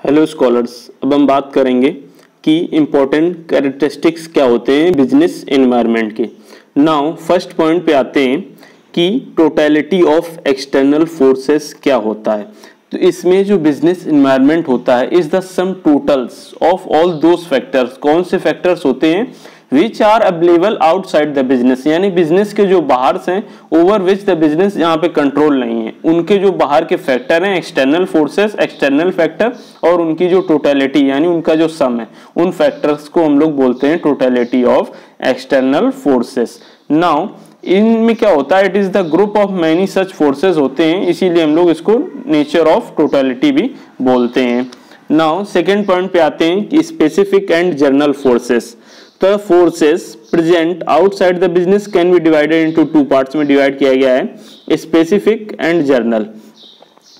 Hello scholars, अब हम बात करेंगे कि इम्पोर्टेंट कैरेक्टरिस्टिक्स क्या होते हैं बिजनेस एनवायरनमेंट के। नाउ फर्स्ट पॉइंट पे आते हैं कि टोटलिटी ऑफ एक्सटर्नल फोर्सेस क्या होता है। तो इसमें जो बिजनेस एनवायरनमेंट होता है is the sum totals of all those factors. कौन से फैक्टर्स होते हैं? Which are available outside the business, यानी बिजनेस के जो बाहर से ओवर विच द बिजनेस यहाँ पे कंट्रोल नहीं है, उनके जो बाहर के फैक्टर हैं, एक्सटर्नल फोर्सेस, एक्सटर्नल फैक्टर, और उनकी जो टोटलिटी यानी उनका जो सम है, उन फैक्टर्स को हम लोग बोलते हैं totality of external forces. Now इनमें क्या होता है? It is the group of many such forces होते हैं, इसीलिए हम लोग इसको नेचर ऑफ टोटलिटी भी बोलते हैं। नाउ सेकेंड पॉइंट पे आते हैं कि स्पेसिफिक एंड जनरल फोर्सेस। तो forces present outside the business can be divided into two parts में डिवाइड किया गया है, स्पेसिफिक एंड जर्नल।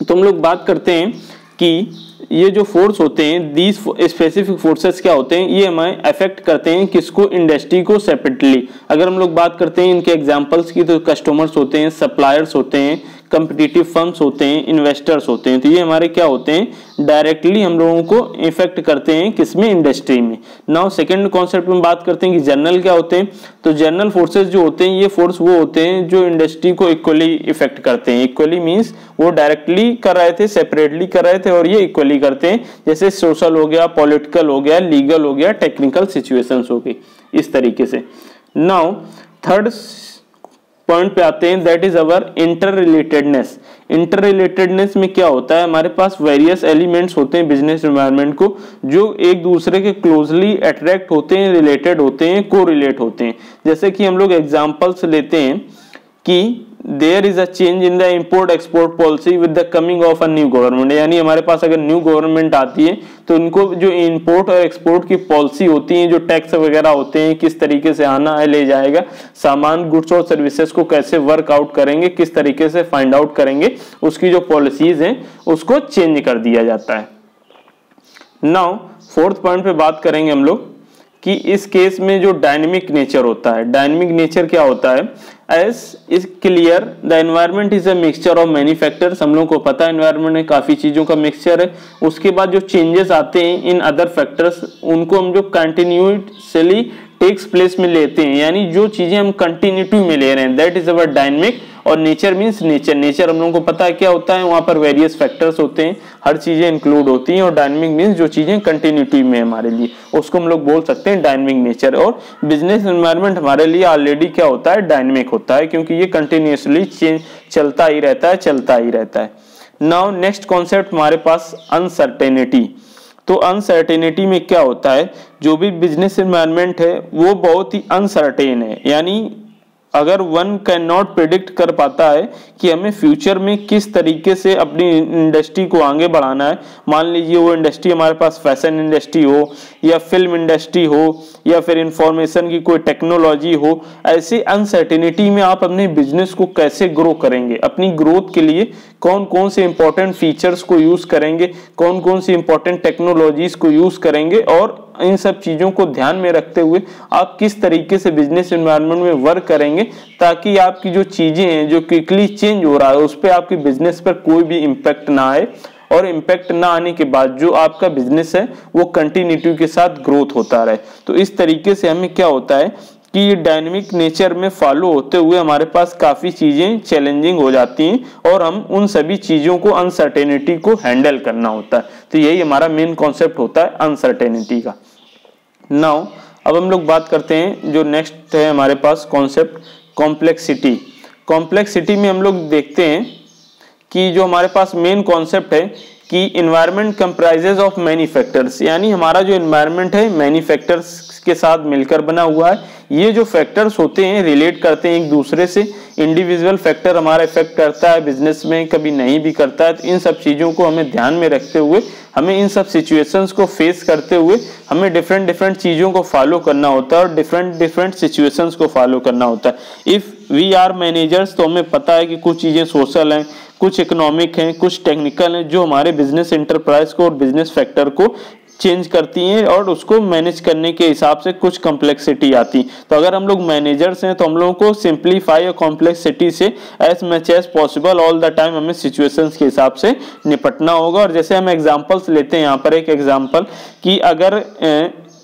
तो हम लोग बात करते हैं कि ये जो फोर्स होते हैं, दीज स्पेसिफिक फोर्सेस क्या होते हैं, ये हमें अफेक्ट करते हैं किसको? इंडस्ट्री को सेपरेटली। अगर हम लोग बात करते हैं इनके एग्जांपल्स की, तो कस्टमर्स होते हैं, सप्लायर्स होते हैं, कंपिटिटिव फर्म्स होते हैं, इन्वेस्टर्स होते हैं। तो ये हमारे क्या होते हैं? डायरेक्टली हम लोगों को इफेक्ट करते हैं किसमें? इंडस्ट्री में। नाउ सेकंड कॉन्सेप्ट में बात करते हैं कि जर्नल क्या होते हैं। तो जर्नल फोर्सेस जो होते हैं, ये फोर्स वो होते हैं जो इंडस्ट्री को इक्वली इफेक्ट करते हैं। इक्वली मींस वो डायरेक्टली कर रहे थे, सेपरेटली कर रहे थे, और ये इक्वली करते हैं। जैसे सोशल हो गया, पॉलिटिकल हो गया, लीगल हो गया, टेक्निकल सिचुएशंस हो गई, इस तरीके से। नाउ थर्ड पॉइंट पे आते हैं, that is our inter relatedness. Inter relatedness में क्या होता है? हमारे पास वेरियस एलिमेंट्स होते हैं बिजनेस एनवायरनमेंट को, जो एक दूसरे के क्लोजली अट्रैक्ट होते हैं, रिलेटेड होते हैं, को रिलेट होते हैं। जैसे कि हम लोग एग्जांपल्स लेते हैं कि there is a change in the import export policy with the coming of a new government, यानी हमारे पास अगर न्यू गवर्नमेंट आती है तो इनको जो इम्पोर्ट और एक्सपोर्ट की पॉलिसी होती है, जो टैक्स वगैरह होते हैं, किस तरीके से आना है, ले जाएगा, सामान, गुड्स और सर्विसेज को कैसे वर्कआउट करेंगे, किस तरीके से फाइंड आउट करेंगे, उसकी जो पॉलिसीज हैं उसको चेंज कर दिया जाता है। नाउ फोर्थ पॉइंट पे बात करेंगे हम लोग कि इस केस में जो डायनेमिक नेचर होता है, डायनेमिक नेचर क्या होता है? As is clear the environment is a mixture of many factors. हम लोग को पता है एनवायरनमेंट में काफी चीजों का मिक्सचर है। उसके बाद जो चेंजेस आते हैं इन अदर फैक्टर्स, उनको हम जो कंटिन्यूसली टेक्स प्लेस में लेते हैं, यानी जो चीजें हम कंटिन्यूटी में ले रहे हैं, दैट इज अवर डायनेमिक। और नेचर मीन्स नेचर, नेचर हम लोगों को पता है क्या होता है, वहां पर वेरियस फैक्टर्स होते हैं, हर चीजें इंक्लूड होती हैं। और डायनेमिक मीन्स जो चीजें कंटिन्यूटी में हमारे लिए, उसको हम लोग बोल सकते हैं डायनेमिक नेचर। और बिजनेस एनवायरनमेंट हमारे लिए ऑलरेडी क्या होता है? डायनेमिक होता है, क्योंकि ये कंटिन्यूसली चेंज चलता ही रहता है, चलता ही रहता है। नाउ नेक्स्ट कॉन्सेप्ट हमारे पास अनसर्टेनिटी। तो अनसर्टेनिटी में क्या होता है? जो भी बिजनेस एनवायरनमेंट है वो बहुत ही अनसर्टेन है, यानी अगर वन कैन नॉट प्रिडिक्ट कर पाता है कि हमें फ्यूचर में किस तरीके से अपनी इंडस्ट्री को आगे बढ़ाना है। मान लीजिए वो इंडस्ट्री हमारे पास फैशन इंडस्ट्री हो, या फिल्म इंडस्ट्री हो, या फिर इंफॉर्मेशन की कोई टेक्नोलॉजी हो। ऐसी अनसर्टेनिटी में आप अपने बिजनेस को कैसे ग्रो करेंगे, अपनी ग्रोथ के लिए कौन कौन से इंपॉर्टेंट फीचर्स को यूज करेंगे, कौन कौन सी इंपॉर्टेंट टेक्नोलॉजीज को यूज करेंगे, और इन सब चीजों को ध्यान में रखते हुए आप किस तरीके से बिजनेस एनवायरनमेंट में वर्क करेंगे, ताकि आपकी जो चीजें हैं, जो क्विकली चेंज हो रहा है, उस पर आपके बिजनेस पर कोई भी इम्पैक्ट ना आए। और इम्पैक्ट ना आने के बाद जो आपका बिजनेस है वो कंटिन्यूटी के साथ ग्रोथ होता रहे। तो इस तरीके से हमें क्या होता है कि ये डायनेमिक नेचर में फॉलो होते हुए हमारे पास काफी चीजें चैलेंजिंग हो जाती हैं, और हम उन सभी चीजों को, अनसर्टेनिटी को हैंडल करना होता है। तो यही हमारा मेन कॉन्सेप्ट होता है अनसर्टेनिटी का। नाउ अब हम लोग बात करते हैं, जो नेक्स्ट है हमारे पास कॉन्सेप्ट, कॉम्प्लेक्सिटी। कॉम्प्लेक्सिटी में हम लोग देखते हैं कि जो हमारे पास मेन कॉन्सेप्ट है कि environment comprises of many factors, यानी हमारा जो इन्वायरमेंट है मैनी फैक्टर्स के साथ मिलकर बना हुआ है। ये जो फैक्टर्स होते हैं रिलेट करते हैं एक दूसरे से। इंडिविजुअल फैक्टर हमारा इफेक्ट करता है बिजनेस में, कभी नहीं भी करता है। तो इन सब चीज़ों को हमें ध्यान में रखते हुए, हमें इन सब सिचुएशंस को फेस करते हुए हमें डिफरेंट डिफरेंट चीज़ों को फॉलो करना होता है, और डिफरेंट डिफरेंट सिचुएशंस को फॉलो करना होता है। इफ़ वी आर मैनेजर्स, तो हमें पता है कि कुछ चीज़ें सोशल हैं, कुछ इकोनॉमिक हैं, कुछ टेक्निकल हैं, जो हमारे बिजनेस इंटरप्राइज को और बिजनेस फैक्टर को चेंज करती हैं और उसको मैनेज करने के हिसाब से कुछ कॉम्प्लेक्सिटी आती। तो अगर हम लोग मैनेजर्स हैं तो हम लोगों को सिंप्लीफाई और कॉम्प्लेक्सिटी से as much as possible all the time हमें सिचुएशंस के हिसाब से निपटना होगा। और जैसे हम एग्जांपल्स लेते हैं, यहाँ पर एक एग्जांपल कि अगर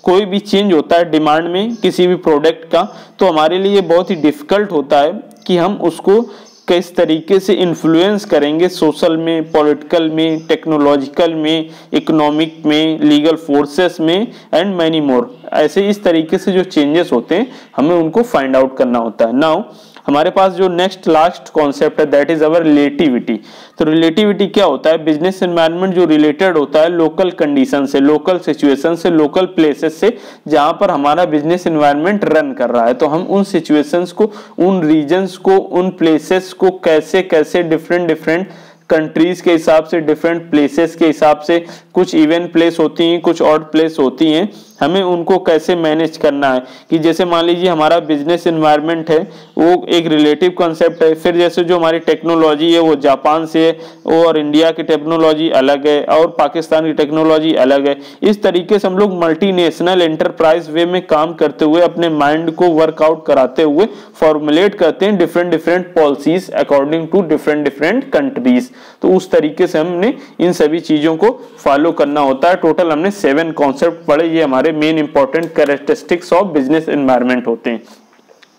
कोई भी चेंज होता है डिमांड में किसी भी प्रोडक्ट का, तो हमारे लिए बहुत ही डिफिकल्ट होता है कि हम उसको किस तरीके से इन्फ्लुएंस करेंगे, सोशल में, पॉलिटिकल में, टेक्नोलॉजिकल में, इकोनॉमिक में, लीगल फोर्सेस में एंड मैनी मोर। ऐसे इस तरीके से जो चेंजेस होते हैं हमें उनको फाइंड आउट करना होता है। नाउ हमारे पास जो नेक्स्ट लास्ट कॉन्सेप्ट है दैट इज अवर रिलेटिविटी। तो रिलेटिविटी क्या होता है? बिजनेस एनवायरनमेंट जो रिलेटेड होता है लोकल कंडीशन से, लोकल सिचुएशन से, लोकल प्लेसेस से जहां पर हमारा बिजनेस एनवायरनमेंट रन कर रहा है। तो हम उन सिचुएशंस को, उन रीजन्स को, उन प्लेसेस को कैसे कैसे डिफरेंट कंट्रीज के हिसाब से, डिफरेंट प्लेसेस के हिसाब से, कुछ इवन प्लेस होती हैं, कुछ ऑड प्लेस होती हैं, हमें उनको कैसे मैनेज करना है। कि जैसे मान लीजिए हमारा बिजनेस एनवायरनमेंट है वो एक रिलेटिव कॉन्सेप्ट है, फिर जैसे जो हमारी टेक्नोलॉजी है वो जापान से है और इंडिया की टेक्नोलॉजी अलग है और पाकिस्तान की टेक्नोलॉजी अलग है। इस तरीके से हम लोग मल्टीनेशनल एंटरप्राइज वे में काम करते हुए अपने माइंड को वर्कआउट कराते हुए फॉर्मुलेट करते हैं different policies according to different countries. तो उस तरीके से हमने इन सभी चीजों को फॉलो करना होता है। टोटल हमने 7 कॉन्सेप्ट पढ़े, ये हमारे main important characteristics of business environment होते हैं।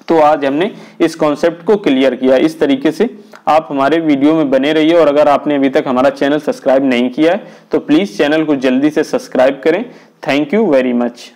तो आज हमने इस कॉन्सेप्ट को क्लियर किया। इस तरीके से आप हमारे वीडियो में बने रहिए और अगर आपने अभी तक हमारा चैनल सब्सक्राइब नहीं किया है तो प्लीज चैनल को जल्दी से सब्सक्राइब करें। Thank you very much.